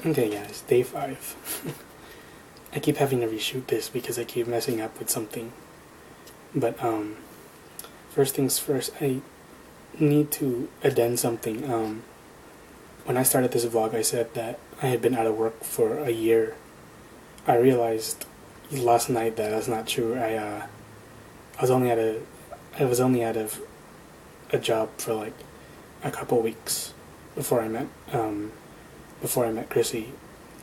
Okay, guys, day 5. I keep having to reshoot this because I keep messing up with something. But, first things first, I need to addend something. When I started this vlog, I said that I had been out of work for a year. I realized last night that that's not true. I was only out of a job for like a couple weeks before I met Chrissy.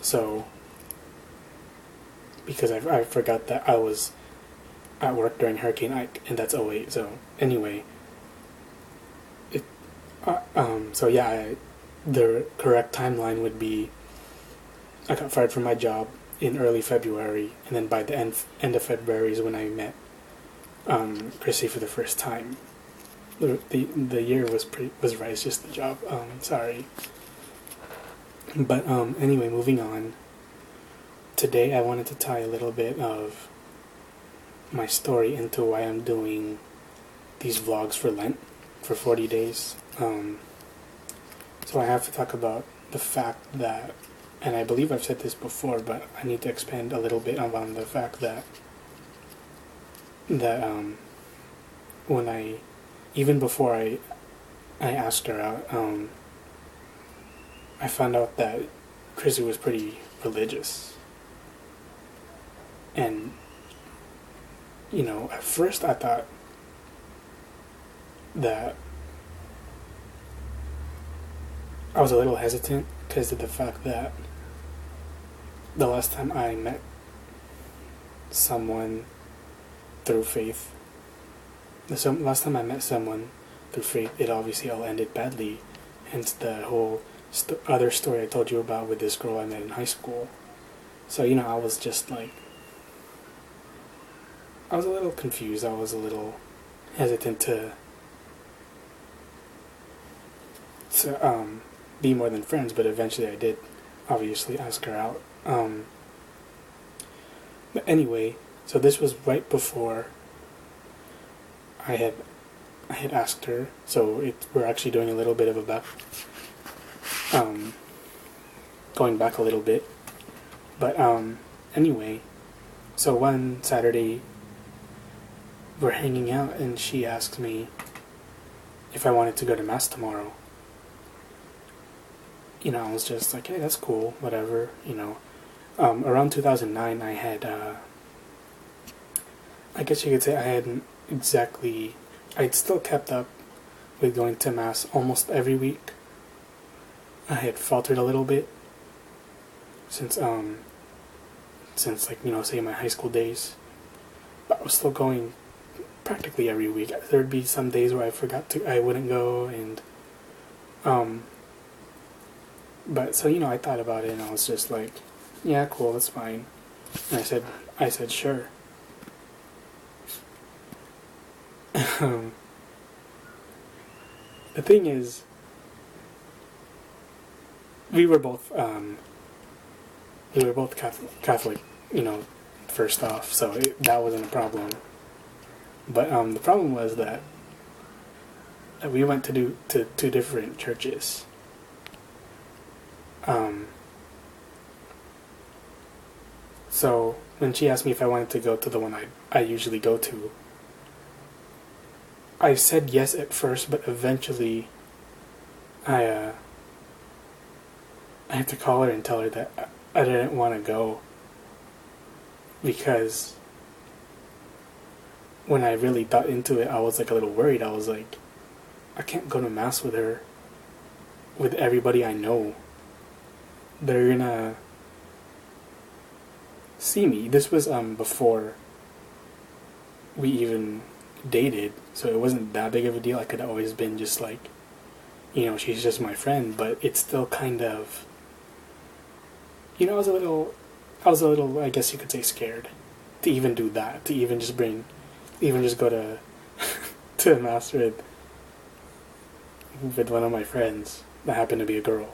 So because I forgot that I was at work during Hurricane Ike, and that's '08. So anyway, the correct timeline would be I got fired from my job in early February, and then by the end of February is when I met Chrissy for the first time. The year was right. It's just the job. Sorry. But anyway, moving on. Today I wanted to tie a little bit of my story into why I'm doing these vlogs for Lent for 40 days. So I have to talk about the fact that, and I believe I've said this before, but I need to expand a little bit on the fact that when even before I asked her out, I found out that Chrissy was pretty religious. And, at first I thought that I was a little hesitant because of the fact that the last time I met someone through faith, last time I met someone through faith, it obviously all ended badly. Hence the whole other story I told you about with this girl I met in high school. So, I was just like, I was a little confused. I was a little hesitant to be more than friends, but eventually I did obviously ask her out. But anyway, so this was right before I had asked her. So we're actually doing a little bit of a going back a little bit. But anyway, so one Saturday we're hanging out and she asked me if I wanted to go to Mass tomorrow. I was just like, hey, that's cool, whatever, Around 2009, I had, I guess you could say I'd still kept up with going to Mass almost every week. I had faltered a little bit since say my high school days. But I was still going practically every week. There'd be some days where I wouldn't go, and but so I thought about it and I was just like, yeah, cool, that's fine. And I said sure. The thing is, we were both Catholic, first off, so that wasn't a problem. But the problem was that we went to two different churches. So when she asked me if I wanted to go to the one I usually go to, I said yes at first, but eventually I had to call her and tell her that I didn't want to go, because when I really thought into it, I was like a little worried. I was like, I can't go to Mass with her, with everybody I know. They're gonna see me. This was before we even dated, so it wasn't that big of a deal. I could have always been just like, she's just my friend, but it's still kind of, I was a little, I guess you could say, scared to even do that, to even just go to to Mass with one of my friends that happened to be a girl.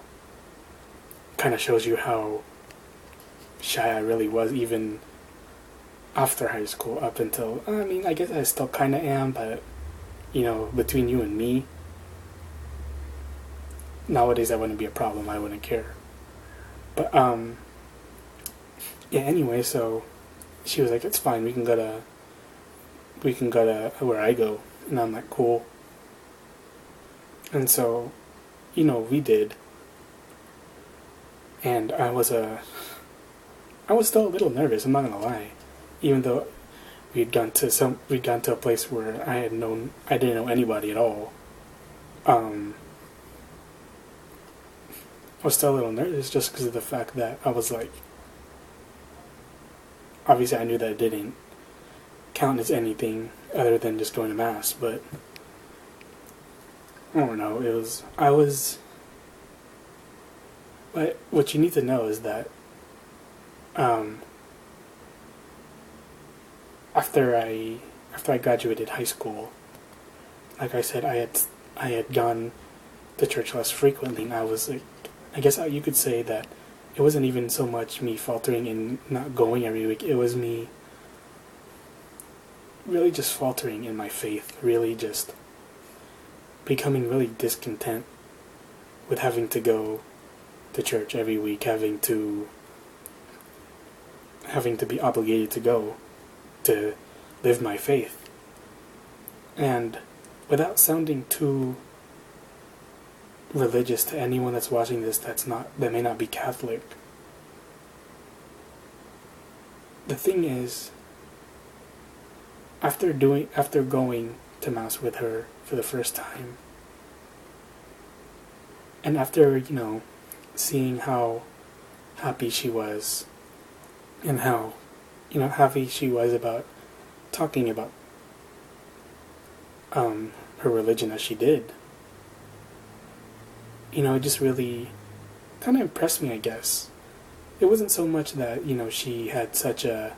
Kind of shows you how shy I really was, even after high school, up until, I guess I still kind of am, but, between you and me, nowadays that wouldn't be a problem. I wouldn't care. But yeah. Anyway, so she was like, "It's fine. We can go to where I go," and I'm like, "Cool." And so, we did, and I was still a little nervous. I'm not gonna lie, even though we'd gone to a place where I didn't know anybody at all. Um, I was still a little nervous just because of the fact that I was like, obviously I knew that it didn't count as anything other than just going to mass, but I don't know. But what you need to know is that um, after I graduated high school, like I said, I had gone to church less frequently, and I was like, I guess you could say that it wasn't even so much me faltering and not going every week. It was me really just faltering in my faith, really just becoming really discontent with having to go to church every week, having to be obligated to go to live my faith. And without sounding too religious to anyone that's watching this that may not be Catholic, the thing is, after going to mass with her for the first time, and after seeing how happy she was, and how happy she was about talking about her religion as she did, it just really kind of impressed me, I guess. It wasn't so much that she had such a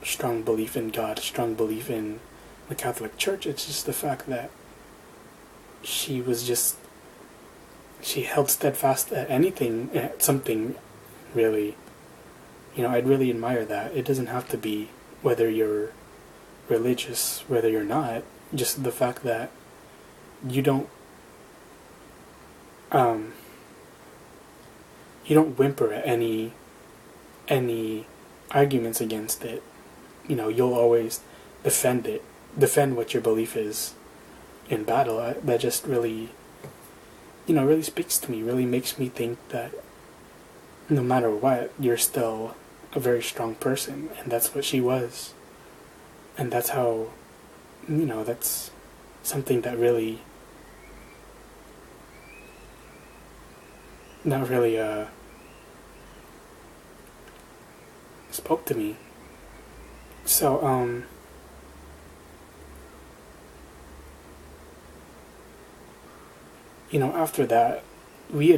strong belief in God, strong belief in the Catholic Church. It's just the fact that she held steadfast at anything, at something, really. I'd really admire that. It doesn't have to be whether you're religious, whether you're not. Just the fact that you don't whimper at any arguments against it. You'll always defend what your belief is in battle. That just really really speaks to me, really makes me think that no matter what, you're still a very strong person, and that's what she was. And that's how, that's something that really not really spoke to me. So after that, we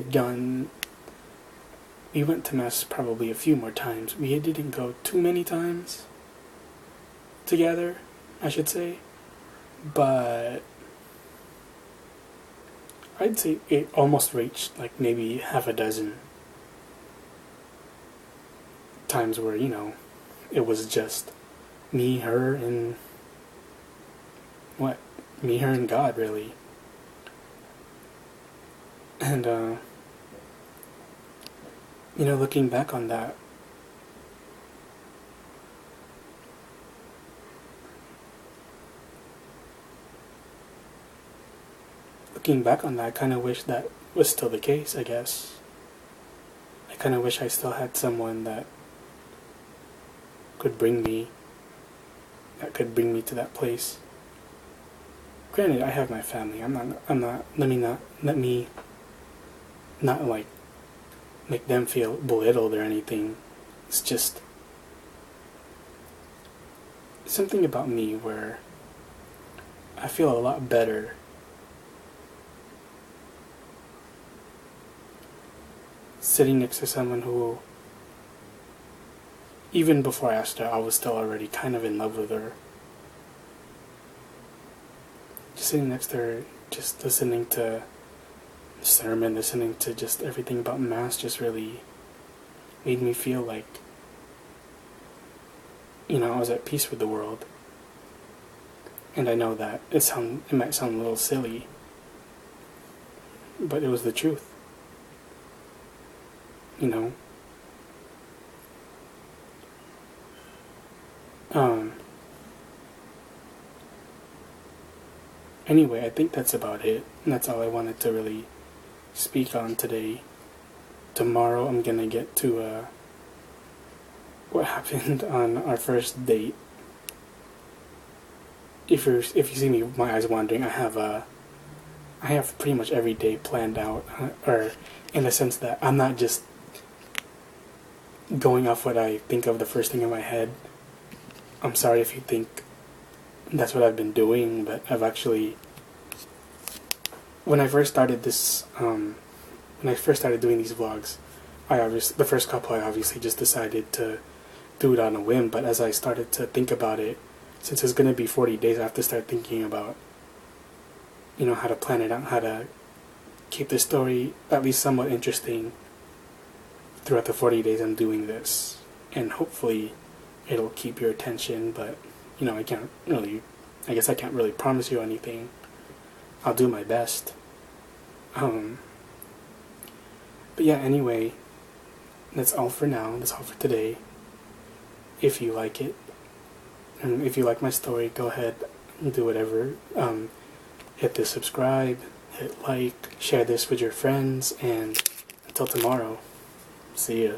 went to mass probably a few more times. We didn't go too many times together, I should say, but I'd say it almost reached like maybe half a dozen times where it was just me, her, and God, really. And looking back on that, I kind of wish that was still the case, I guess. I kind of wish I still had someone that could bring me to that place. Granted, I have my family. Let me not like make them feel belittled or anything. It's just something about me where I feel a lot better sitting next to someone who, even before I asked her, I was still already kind of in love with her. Just sitting next to her, just listening to the sermon, listening to just everything about Mass, just really made me feel like, I was at peace with the world. And I know that it might sound a little silly, but it was the truth. you know. Anyway, I think that's about it. And that's all I wanted to really speak on today. Tomorrow I'm gonna get to what happened on our first date. If you see me, my eyes wandering, I have pretty much every day planned out, or in the sense that I'm not just going off what I think of the first thing in my head. I'm sorry if you think that's what I've been doing, but I've actually, when I first started this, when I first started doing these vlogs, the first couple I obviously just decided to do it on a whim, but as I started to think about it, since it's going to be 40 days, I have to start thinking about, how to plan it out, how to keep the story at least somewhat interesting throughout the 40 days I'm doing this. And hopefully it'll keep your attention, but, I guess I can't really promise you anything. I'll do my best. But yeah, anyway, that's all for now. That's all for today. If you like it, and if you like my story, go ahead and do whatever. Hit the subscribe, hit like, share this with your friends, and until tomorrow, see ya.